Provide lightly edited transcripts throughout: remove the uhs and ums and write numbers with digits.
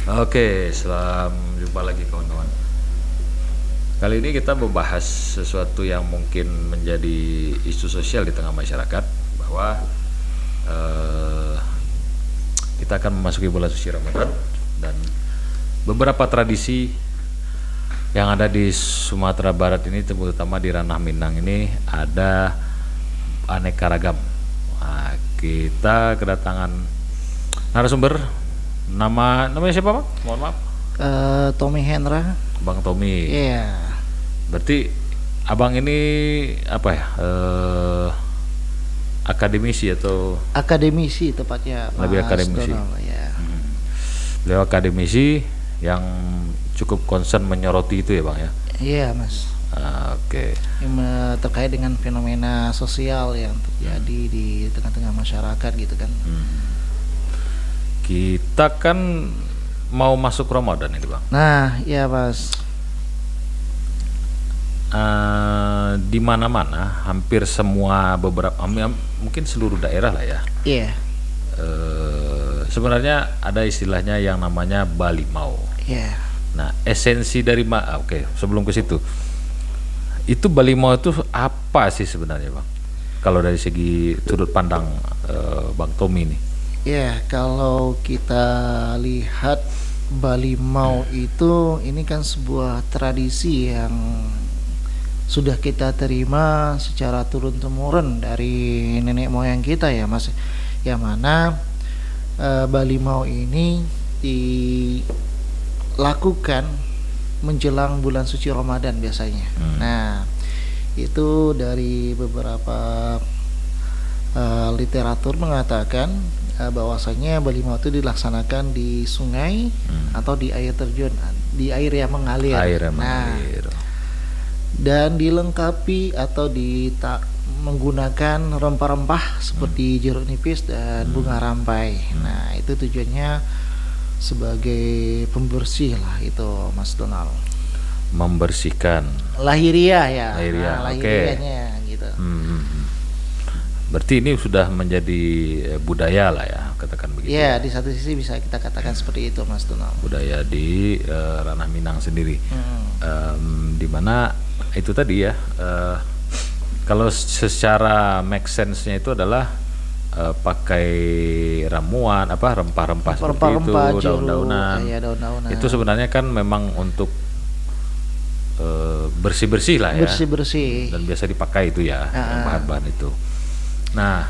Oke, selamat jumpa lagi kawan-kawan. Kali ini kita membahas sesuatu yang mungkin menjadi isu sosial di tengah masyarakat, bahwa kita akan memasuki bulan suci Ramadan, dan beberapa tradisi yang ada di Sumatera Barat ini, terutama di ranah Minang ini, ada aneka ragam. Nah, kita kedatangan narasumber. Namanya siapa, Bang? Mohon maaf. Tommy Hendra. Bang Tommy. Iya. Berarti abang ini apa ya? Akademisi atau? Akademisi tepatnya. Lebih akademisi. Ya. Beliau akademisi yang cukup concern menyoroti itu ya, Bang ya? Iya, Mas. Oke. Terkait dengan fenomena sosial yang terjadi di tengah-tengah masyarakat gitu kan. Kita kan mau masuk Ramadan ini, Bang. Nah, iya, Mas. Di mana-mana, hampir semua, mungkin seluruh daerah lah ya. Iya. Sebenarnya ada istilahnya yang namanya Balimau. Iya. Nah, esensi dari sebelum ke situ, itu Balimau itu apa sih sebenarnya, Bang? Kalau dari segi sudut pandang Bang Tommy ini. Ya, kalau kita lihat Balimau itu, ini kan sebuah tradisi yang sudah kita terima secara turun-temurun dari nenek moyang kita ya, Mas. Yang mana Balimau ini dilakukan menjelang bulan suci Ramadan biasanya. Nah, itu dari beberapa literatur mengatakan bahwasanya Balimau itu dilaksanakan di sungai atau di air terjun, di air yang mengalir. Dan dilengkapi atau menggunakan rempah-rempah seperti jeruk nipis dan bunga rampai. Nah, itu tujuannya sebagai pembersih lah itu, Mas Donald. Membersihkan. Lahiriah ya. Lahiriahnya, gitu. Berarti ini sudah menjadi budaya lah ya, katakan begitu. Ya, di satu sisi bisa kita katakan seperti itu, Mas Donald. Budaya di ranah Minang sendiri, dimana itu tadi ya, kalau secara make sense-nya itu adalah pakai ramuan, rempah-rempah seperti itu, daun-daunan. Itu sebenarnya kan memang untuk bersih-bersih lah ya. Bersih-bersih. Dan biasa dipakai itu ya, bahan-bahan itu. Nah,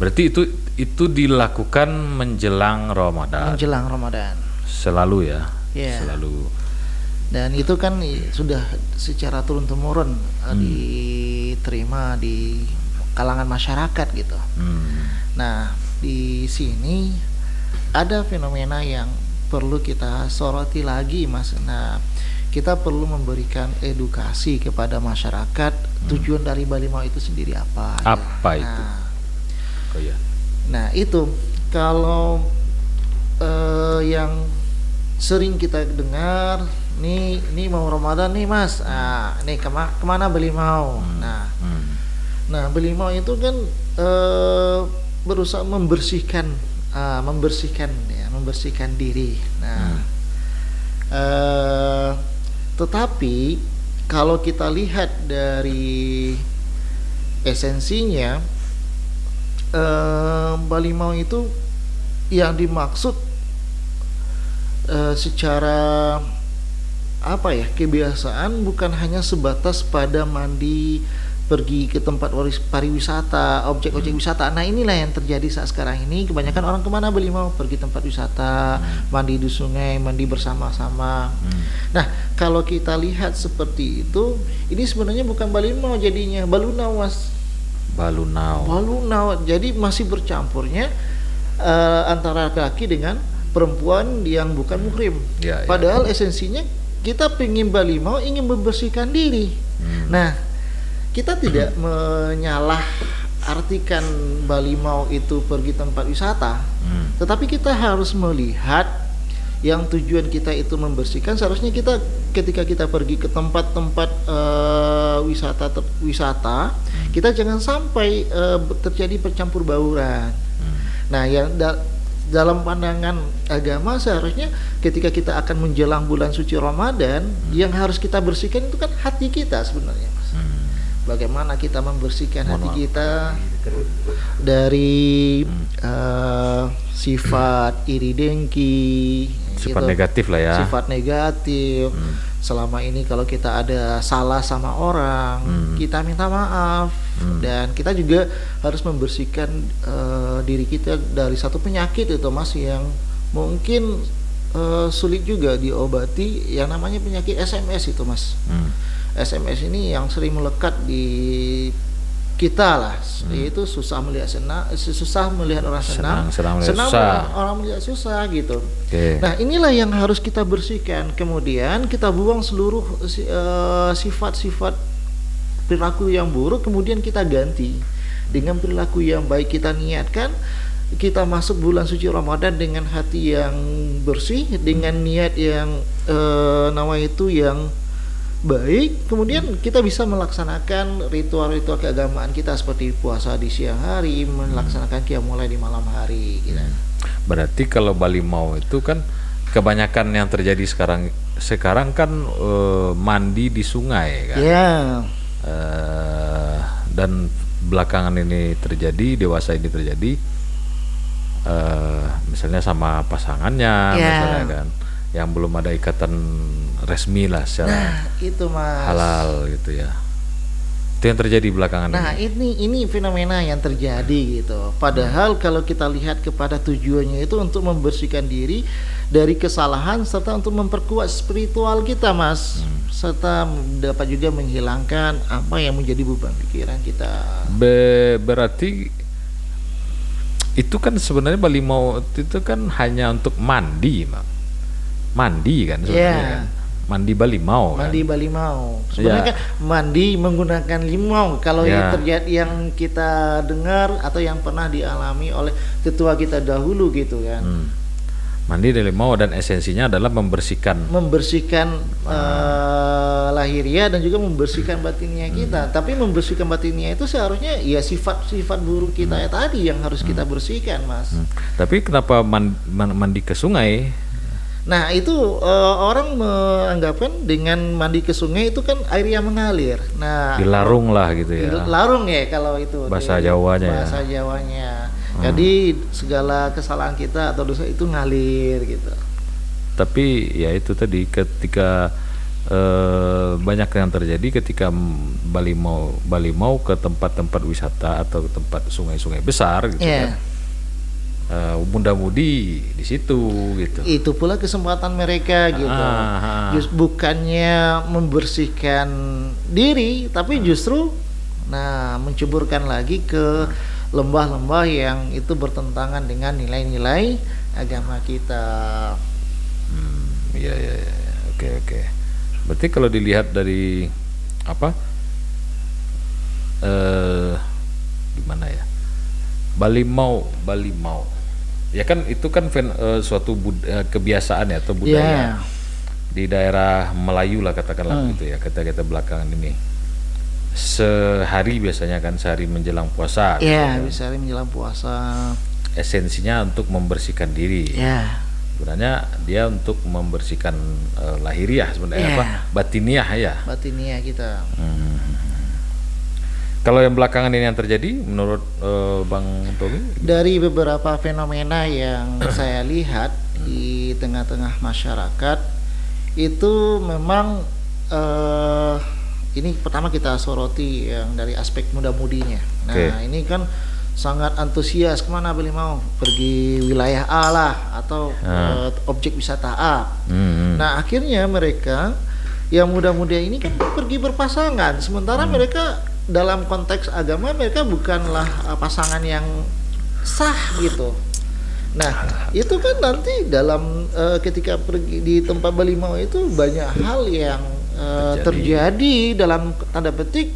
berarti itu dilakukan menjelang Ramadan. Menjelang Ramadan. Selalu ya. Yeah. Selalu. Dan itu kan sudah secara turun-temurun diterima di kalangan masyarakat gitu. Nah, di sini ada fenomena yang perlu kita soroti lagi, Mas. Nah, kita perlu memberikan edukasi kepada masyarakat. Tujuan dari Balimau itu sendiri apa? Apa itu? Nah, itu kalau yang sering kita dengar, nih mau Ramadan nih, Mas. Nih kemana Balimau? Nah, Balimau itu kan berusaha membersihkan diri. Nah, tetapi kalau kita lihat dari esensinya, Balimau itu yang dimaksud secara kebiasaan bukan hanya sebatas pada mandi, pergi ke tempat pariwisata, objek-objek wisata. Nah, inilah yang terjadi saat sekarang ini. Kebanyakan orang kemana Balimau? Pergi tempat wisata, mandi di sungai, mandi bersama-sama. Nah, kalau kita lihat seperti itu, ini sebenarnya bukan Balimau jadinya, Balunau, Mas. Balunau. Jadi masih bercampurnya antara laki-laki dengan perempuan yang bukan muhrim. Padahal esensinya kita ingin Balimau, ingin membersihkan diri. Nah, kita tidak menyalah artikan Balimau itu pergi tempat wisata, tetapi kita harus melihat yang tujuan kita itu membersihkan. Seharusnya kita ketika kita pergi ke tempat-tempat wisata, kita jangan sampai terjadi percampur bauran. Nah, yang dalam pandangan agama seharusnya ketika kita akan menjelang bulan suci Ramadan, yang harus kita bersihkan itu kan hati kita sebenarnya, Mas. Bagaimana kita membersihkan hati kita dari sifat iri dengki, sifat gitu. Negatif lah ya. Sifat negatif. Selama ini kalau kita ada salah sama orang, kita minta maaf. Dan kita juga harus membersihkan diri kita dari satu penyakit itu, Mas, yang mungkin sulit juga diobati, yang namanya penyakit SMS itu, Mas. SMS ini yang sering melekat di kita lah, yaitu susah melihat orang senang orang melihat susah gitu. Nah, inilah yang harus kita bersihkan. Kemudian kita buang seluruh sifat-sifat perilaku yang buruk, kemudian kita ganti dengan perilaku yang baik. Kita niatkan kita masuk bulan suci Ramadan dengan hati yang bersih, dengan niat yang yang baik, kemudian kita bisa melaksanakan ritual-ritual keagamaan kita seperti puasa di siang hari, melaksanakan qiyamul lail di malam hari gitu. Berarti kalau Bali Mau itu kan kebanyakan yang terjadi sekarang kan mandi di sungai kan. Dan belakangan ini terjadi, dewasa ini terjadi misalnya sama pasangannya misalnya kan, yang belum ada ikatan resmi lah secara itu, Mas, halal gitu ya. Itu yang terjadi belakangan ini. Ini fenomena yang terjadi gitu. Padahal kalau kita lihat kepada tujuannya itu untuk membersihkan diri dari kesalahan serta untuk memperkuat spiritual kita, Mas. Serta dapat juga menghilangkan apa yang menjadi beban pikiran kita. Berarti itu kan sebenarnya Bali Mau itu kan hanya untuk mandi, Mak. Mandi kan sebenarnya kan. Mandi Bali Mau kan? Mandi Bali Mau sebenarnya kan mandi menggunakan limau. Kalau yang terjadi, yang kita dengar atau yang pernah dialami oleh tetua kita dahulu gitu kan, mandi dari limau, dan esensinya adalah membersihkan lahiriah dan juga membersihkan batinnya kita. Tapi membersihkan batinnya itu seharusnya ya sifat-sifat buruk kita tadi yang harus kita bersihkan, Mas. Tapi kenapa mandi ke sungai? Nah, itu orang menganggapkan dengan mandi ke sungai itu kan air yang mengalir. Nah, dilarung lah gitu ya. Larung ya kalau itu bahasa Jawanya. Jadi segala kesalahan kita atau dosa itu ngalir gitu. Tapi ya itu tadi, ketika banyak yang terjadi ketika Bali mau ke tempat-tempat wisata atau ke tempat sungai-sungai besar gitu kan. Muda-mudi di situ gitu. Itu pula kesempatan mereka gitu. Bukannya membersihkan diri, tapi justru menceburkan lagi ke lembah-lembah yang itu bertentangan dengan nilai-nilai agama kita. Iya. Oke. Berarti kalau dilihat dari gimana ya? Bali Mau. Ya kan itu kan suatu kebiasaan ya atau budaya di daerah Melayu lah katakanlah gitu ya. Kita belakangan ini sehari menjelang puasa. Sehari menjelang puasa. Esensinya untuk membersihkan diri. Sebenarnya dia untuk membersihkan lahiriah sebenarnya batiniah ya. Batiniah kita. Kalau yang belakangan ini yang terjadi menurut Bang Tommy? Dari beberapa fenomena yang saya lihat di tengah-tengah masyarakat itu memang ini pertama kita soroti yang dari aspek muda-mudinya. Nah, ini kan sangat antusias kemana Bali Mau, pergi wilayah A lah atau objek wisata A. Nah, akhirnya mereka yang muda-muda ini kan pergi berpasangan, sementara mereka dalam konteks agama mereka bukanlah pasangan yang sah gitu. Nah, itu kan nanti dalam ketika pergi di tempat Bali Mau itu banyak hal yang terjadi dalam tanda petik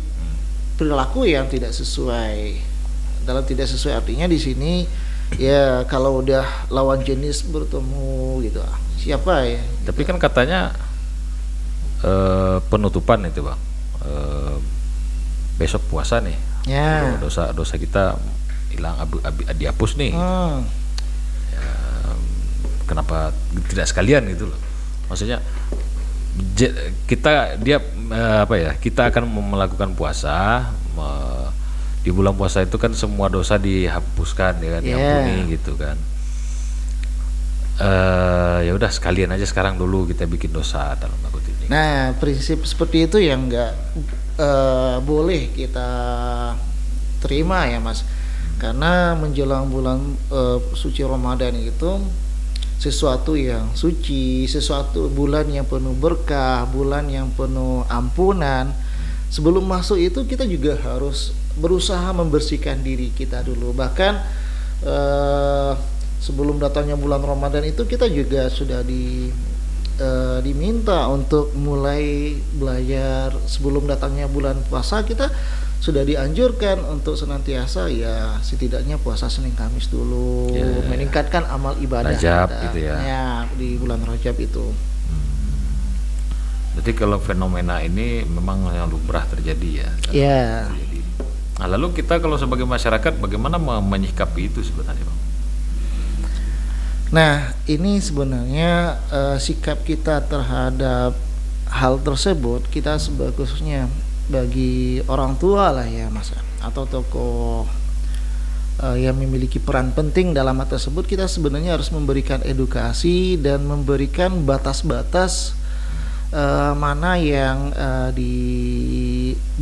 perilaku yang tidak sesuai. Dalam tidak sesuai artinya di sini ya kalau udah lawan jenis bertemu gitu, siapa ya? Tapi kan katanya penutupan itu, Bang. Besok puasa nih, dosa kita hilang, dihapus nih. kenapa tidak sekalian gitu loh. Maksudnya kita akan melakukan puasa, di bulan puasa itu kan semua dosa dihapuskan ya kan, diampuni gitu kan. Ya udah sekalian aja sekarang dulu kita bikin dosa dalam kutip ini. Nah, prinsip seperti itu yang nggak boleh kita terima ya Mas, karena menjelang bulan suci Ramadan itu sesuatu yang suci, sesuatu bulan yang penuh berkah, bulan yang penuh ampunan. Sebelum masuk itu kita juga harus berusaha membersihkan diri kita dulu. Bahkan sebelum datangnya bulan Ramadan itu kita juga sudah diminta untuk mulai belajar. Sebelum datangnya bulan puasa kita sudah dianjurkan untuk senantiasa ya setidaknya puasa Senin Kamis dulu, meningkatkan amal ibadah Rajab kita, gitu ya di bulan Rajab itu. Jadi kalau fenomena ini memang yang lumrah terjadi ya. Nah lalu kita kalau sebagai masyarakat bagaimana menyikapi itu sebenarnya Bang? Nah ini sebenarnya sikap kita terhadap hal tersebut, kita khususnya bagi orang tua lah ya Mas, atau tokoh yang memiliki peran penting dalam hal tersebut, kita sebenarnya harus memberikan edukasi dan memberikan batas-batas mana yang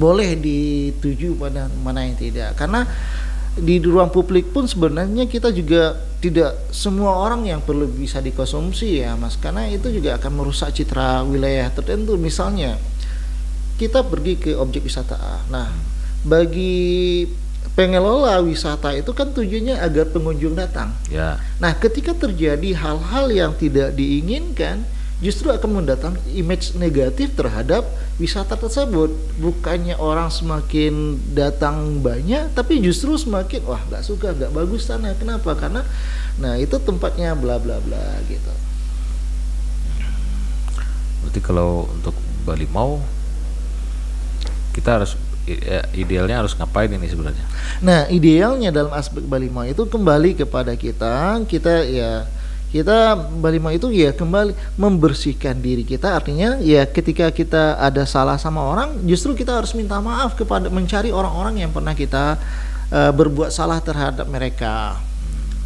boleh dituju, mana yang tidak. Karena di ruang publik pun sebenarnya kita juga tidak semua orang yang perlu bisa dikonsumsi ya Mas, karena itu juga akan merusak citra wilayah tertentu. Misalnya kita pergi ke objek wisata A. Nah, bagi pengelola wisata itu kan tujuannya agar pengunjung datang. Ya. Nah, ketika terjadi hal-hal yang tidak diinginkan, justru akan mendatangkan image negatif terhadap wisata tersebut. Bukannya orang semakin datang banyak, tapi justru semakin wah nggak suka, nggak bagus sana. Kenapa? Karena nah itu tempatnya bla bla bla gitu. Berarti kalau untuk Bali Mau kita harus idealnya harus ngapain ini sebenarnya? Nah, idealnya dalam aspek Bali Mau itu kembali kepada kita Bali Mau itu ya kembali membersihkan diri kita. Artinya ya ketika kita ada salah sama orang, justru kita harus minta maaf mencari orang-orang yang pernah kita berbuat salah terhadap mereka,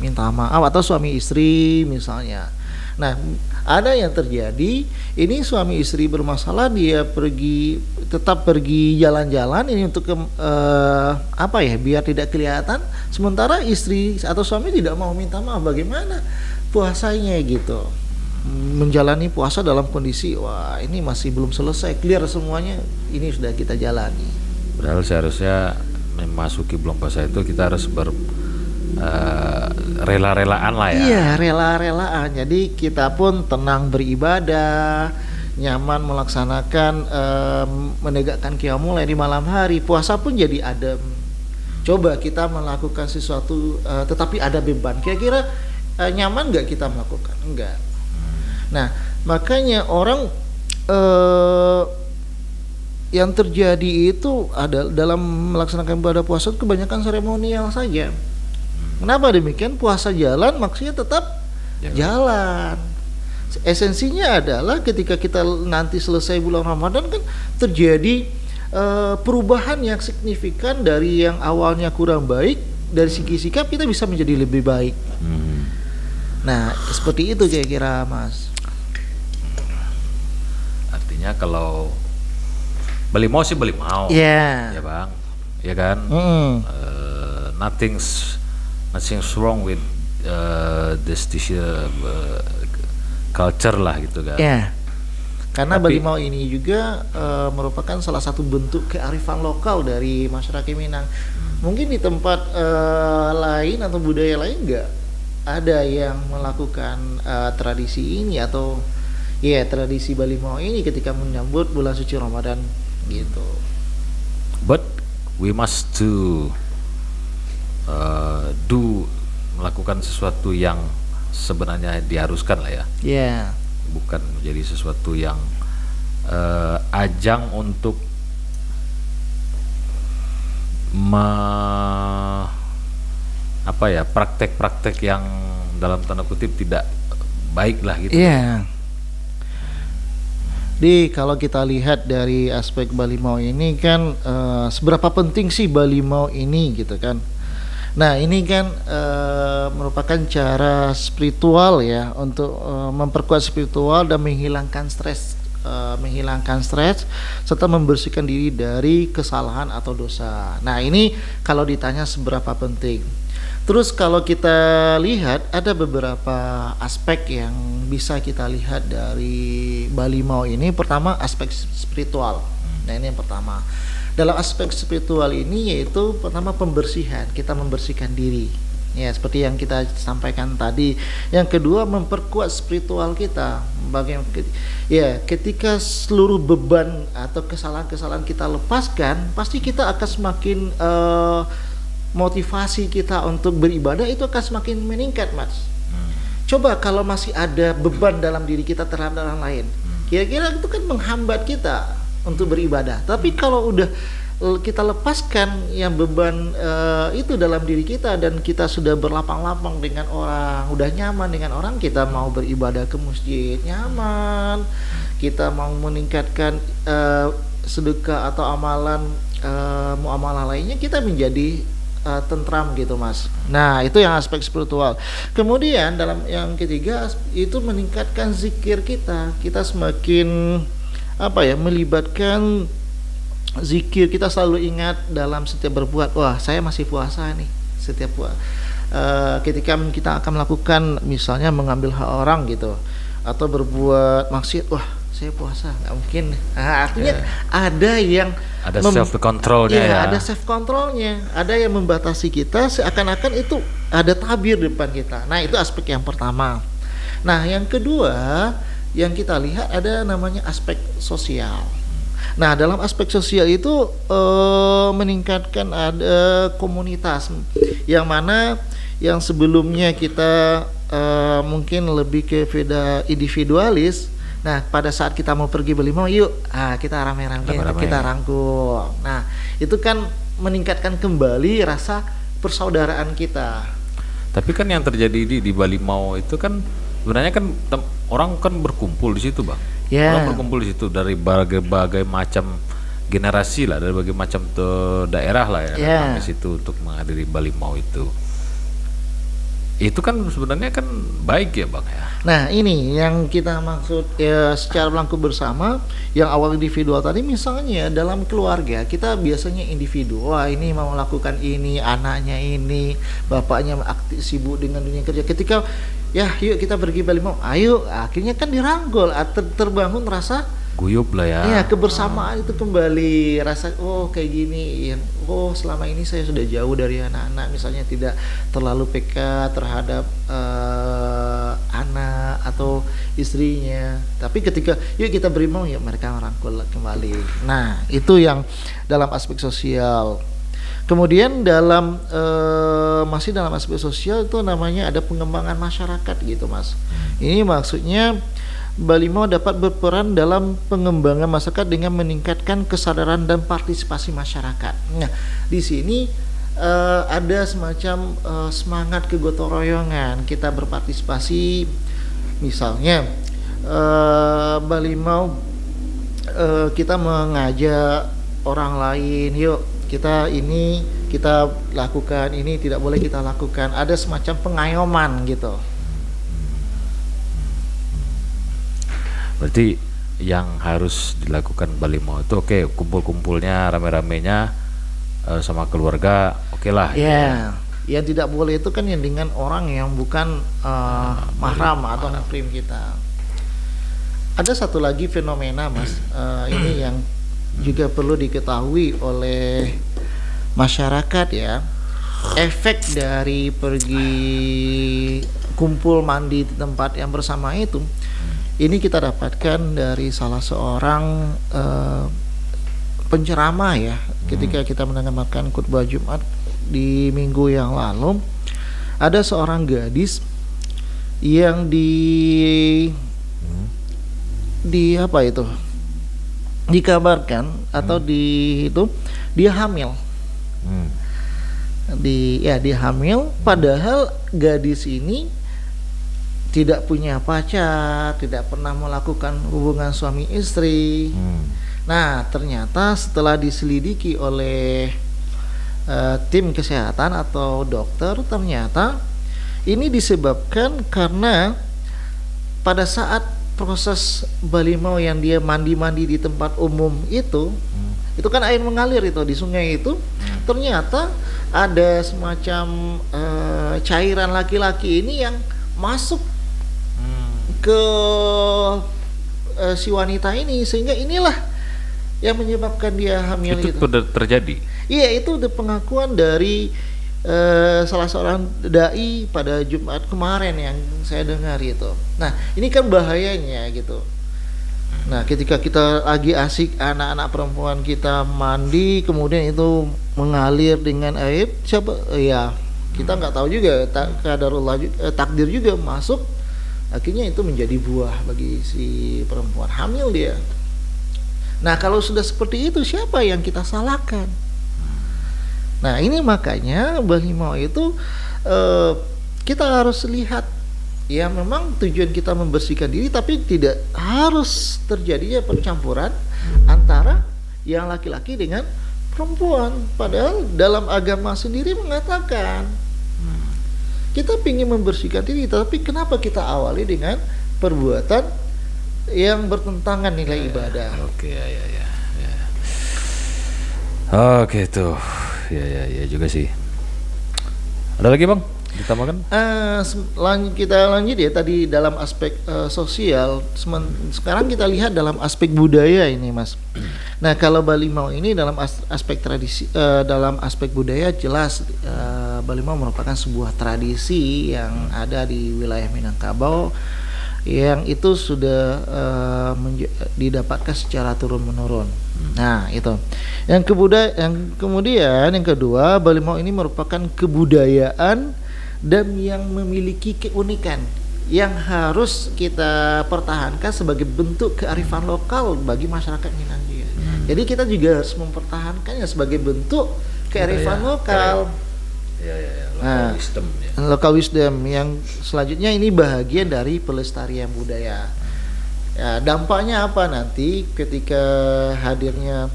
minta maaf, atau suami istri misalnya. Nah, ada yang terjadi, ini suami istri bermasalah, dia tetap pergi jalan-jalan ini untuk biar tidak kelihatan, sementara istri atau suami tidak mau minta maaf. Bagaimana puasanya gitu, menjalani puasa dalam kondisi wah ini masih belum selesai, clear semuanya, ini sudah kita jalani. Padahal seharusnya memasuki bulan puasa itu kita harus rela-relaan lah ya. Iya, rela-relaan. Jadi kita pun tenang beribadah, nyaman melaksanakan menegakkan qiyamul lail di malam hari. Puasa pun jadi adem. Coba kita melakukan sesuatu tetapi ada beban. Kira-kira nyaman nggak kita melakukan? Enggak. Nah, makanya orang yang terjadi itu ada dalam melaksanakan ibadah puasa kebanyakan seremonial saja. Kenapa demikian? Puasa jalan maksudnya tetap jalan. Esensinya adalah ketika kita nanti selesai bulan Ramadan kan terjadi perubahan yang signifikan dari yang awalnya kurang baik, dari segi sikap kita bisa menjadi lebih baik. Nah, seperti itu kira-kira Mas. Artinya kalau Bali Mau sih Bali Mau. Ya Bang. Ya kan? Nothing's wrong with this culture lah gitu kan. Ya. Karena Bali Mau ini juga merupakan salah satu bentuk kearifan lokal dari masyarakat Minang. Mungkin di tempat lain atau budaya lain enggak ada yang melakukan tradisi ini atau tradisi Bali Mau ini ketika menyambut bulan suci Ramadan gitu. But we must melakukan sesuatu yang sebenarnya diharuskan lah ya. Bukan menjadi sesuatu yang ajang untuk praktek-praktek yang dalam tanda kutip tidak baik lah gitu. Iya. Di kalau kita lihat dari aspek Balimau ini kan seberapa penting sih Balimau ini gitu kan. Nah ini kan merupakan cara spiritual ya untuk memperkuat spiritual dan menghilangkan stres serta membersihkan diri dari kesalahan atau dosa. Nah ini kalau ditanya seberapa penting. Terus kalau kita lihat ada beberapa aspek yang bisa kita lihat dari Balimau ini. Pertama aspek spiritual. Nah ini yang pertama. Dalam aspek spiritual ini yaitu pertama pembersihan. Kita membersihkan diri. Ya seperti yang kita sampaikan tadi. Yang kedua memperkuat spiritual kita. Ya ketika seluruh beban atau kesalahan-kesalahan kita lepaskan, pasti kita akan semakin motivasi kita untuk beribadah itu akan semakin meningkat, Mas. Coba kalau masih ada beban dalam diri kita terhadap orang lain, kira-kira itu kan menghambat kita untuk beribadah. Tapi kalau udah kita lepaskan yang beban itu dalam diri kita dan kita sudah berlapang-lapang dengan orang, udah nyaman dengan orang, kita mau beribadah ke masjid nyaman, kita mau meningkatkan sedekah atau amalan muamalah lainnya, kita menjadi tentram gitu, Mas. Nah itu yang aspek spiritual. Kemudian dalam yang ketiga itu meningkatkan zikir kita. Kita semakin melibatkan zikir. Kita selalu ingat dalam setiap berbuat, wah saya masih puasa nih. Setiap ketika kita akan melakukan misalnya mengambil hak orang gitu atau berbuat maksiat, wah saya puasa, nggak mungkin. Artinya ada self controlnya ya. Ada self controlnya, ada yang membatasi kita seakan-akan itu ada tabir di depan kita. Nah itu aspek yang pertama. Nah yang kedua yang kita lihat ada namanya aspek sosial. Nah dalam aspek sosial itu meningkatkan ada komunitas yang mana yang sebelumnya kita mungkin lebih ke individualis. Nah pada saat kita mau pergi Balimau, yuk kita rame-rame, kita rangkul. Nah itu kan meningkatkan kembali rasa persaudaraan kita. Tapi kan yang terjadi di Balimau itu kan sebenarnya kan orang kan berkumpul di situ, Bang. Orang berkumpul di situ dari berbagai macam generasi lah, dari berbagai macam daerah lah ya, di situ untuk menghadiri Balimau itu. Itu kan sebenarnya kan baik ya, Bang ya. Nah ini yang kita maksud ya, secara berlaku bersama. Yang awal individual tadi misalnya dalam keluarga kita biasanya individu, wah ini mau melakukan ini, anaknya ini, bapaknya aktif sibuk dengan dunia kerja. Ketika ya yuk kita pergi Balimau, ayo, akhirnya kan dirangkul, terbangun rasa guyup lah ya. Ya kebersamaan itu kembali, rasa oh kayak gini, oh selama ini saya sudah jauh dari anak-anak, misalnya tidak terlalu peka terhadap anak atau istrinya. Tapi ketika yuk kita berimau, ya mereka merangkul kembali. Nah itu yang dalam aspek sosial. Kemudian dalam masih dalam aspek sosial itu namanya ada pengembangan masyarakat gitu, Mas. Ini maksudnya Balimau dapat berperan dalam pengembangan masyarakat dengan meningkatkan kesadaran dan partisipasi masyarakat. Nah, di sini ada semacam semangat kegotong royongan, kita berpartisipasi. Misalnya Balimau kita mengajak orang lain, yuk kita lakukan ini, tidak boleh kita lakukan. Ada semacam pengayoman gitu. Berarti yang harus dilakukan Balimau itu kumpul-kumpulnya, rame-ramenya sama keluarga, lah. Ya. Yang tidak boleh itu kan yang dengan orang yang bukan mahram atau muhrim kita. Ada satu lagi fenomena, Mas, ini yang juga perlu diketahui oleh masyarakat ya. Efek dari pergi kumpul mandi di tempat yang bersama itu, ini kita dapatkan dari salah seorang penceramah ya, ketika kita mendengarkan khutbah Jumat di minggu yang lalu. Ada seorang gadis yang dikabarkan atau dia hamil. Dia hamil, padahal gadis ini tidak punya pacar, tidak pernah melakukan hubungan suami istri. Nah, ternyata setelah diselidiki oleh tim kesehatan atau dokter, ternyata ini disebabkan karena pada saat proses balimau yang dia mandi-mandi di tempat umum itu kan air mengalir itu di sungai itu, ternyata ada semacam cairan laki-laki ini yang masuk ke si wanita ini, sehingga inilah yang menyebabkan dia hamil. Itu terjadi? Iya, itu pengakuan dari salah seorang dai pada Jumat kemarin yang saya dengar itu. Nah, ini kan bahayanya gitu. Nah, ketika kita lagi asik, anak-anak perempuan kita mandi, kemudian itu mengalir dengan air, ya kita nggak tahu juga, qadarullah, takdir juga masuk, akhirnya itu menjadi buah bagi si perempuan, hamil dia. Nah, kalau sudah seperti itu, siapa yang kita salahkan? Nah, ini makanya balimau itu kita harus lihat, ya memang tujuan kita membersihkan diri, tapi tidak harus terjadinya percampuran antara yang laki-laki dengan perempuan. Padahal dalam agama sendiri mengatakan kita ingin membersihkan diri, tapi kenapa kita awali dengan perbuatan yang bertentangan nilai ibadah? Oke, ya. Oke, tuh. Ya juga sih. Ada lagi, Bang? Ditambahkan? Kita lanjut ya, tadi dalam aspek sosial. Sekarang kita lihat dalam aspek budaya ini, Mas. Nah, kalau balimau ini dalam aspek tradisi, dalam aspek budaya jelas balimau merupakan sebuah tradisi yang ada di wilayah Minangkabau, yang itu sudah didapatkan secara turun-menurun. Nah, itu. Yang kemudian yang kedua, balimau ini merupakan kebudayaan dan yang memiliki keunikan yang harus kita pertahankan sebagai bentuk kearifan lokal bagi masyarakat Minang juga. Jadi kita juga harus mempertahankannya sebagai bentuk kearifan lokal. Local wisdom ya. Local wisdom yang selanjutnya ini bahagian dari pelestarian budaya. Ya, dampaknya apa nanti ketika hadirnya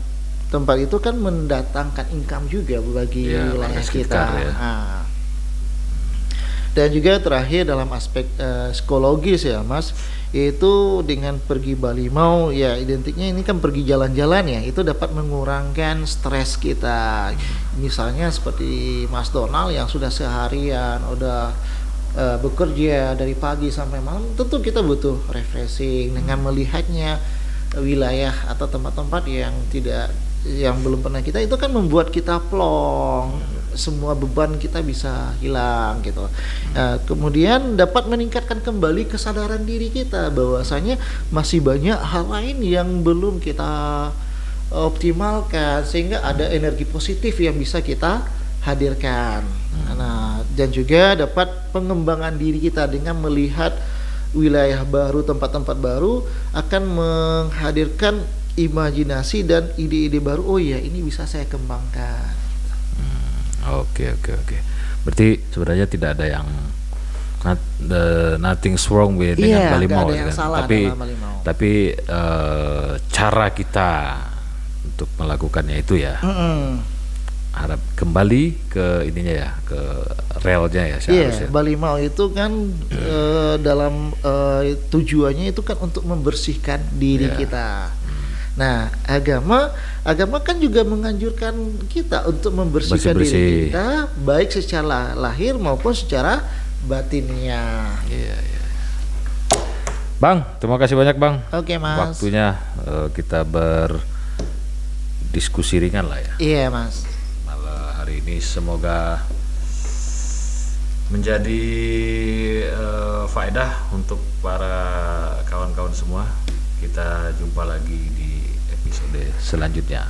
tempat itu kan mendatangkan income juga bagi wilayah kita. Ya. Dan juga terakhir dalam aspek psikologis ya, Mas, itu dengan pergi balimau ya identiknya ini kan pergi jalan-jalan ya, itu dapat mengurangkan stres kita. Misalnya seperti Mas Donald yang sudah seharian udah bekerja dari pagi sampai malam, tentu kita butuh refreshing dengan melihatnya wilayah atau tempat-tempat yang belum pernah kita, itu kan membuat kita plong, semua beban kita bisa hilang gitu. Kemudian dapat meningkatkan kembali kesadaran diri kita bahwasanya masih banyak hal lain yang belum kita optimalkan, sehingga ada energi positif yang bisa kita hadirkan. Nah, dan juga dapat pengembangan diri kita dengan melihat wilayah baru, tempat-tempat baru akan menghadirkan imajinasi dan ide-ide baru. Oh ya, ini bisa saya kembangkan. Oke. Berarti sebenarnya tidak ada yang nothing wrong with dengan balimau, kan? Tapi cara kita untuk melakukannya itu ya. Harap kembali ke ininya ya, ke relnya ya seharusnya. Balimau itu kan dalam tujuannya itu kan untuk membersihkan diri kita. Nah, agama kan juga menganjurkan kita untuk membersihkan diri kita, baik secara lahir maupun secara batinnya. Iya. Bang, terima kasih banyak, Bang. Oke, Mas. Waktunya kita berdiskusi ringan lah ya. Iya, Mas. Hari ini semoga menjadi faedah untuk para kawan-kawan semua. Kita jumpa lagi di episode selanjutnya.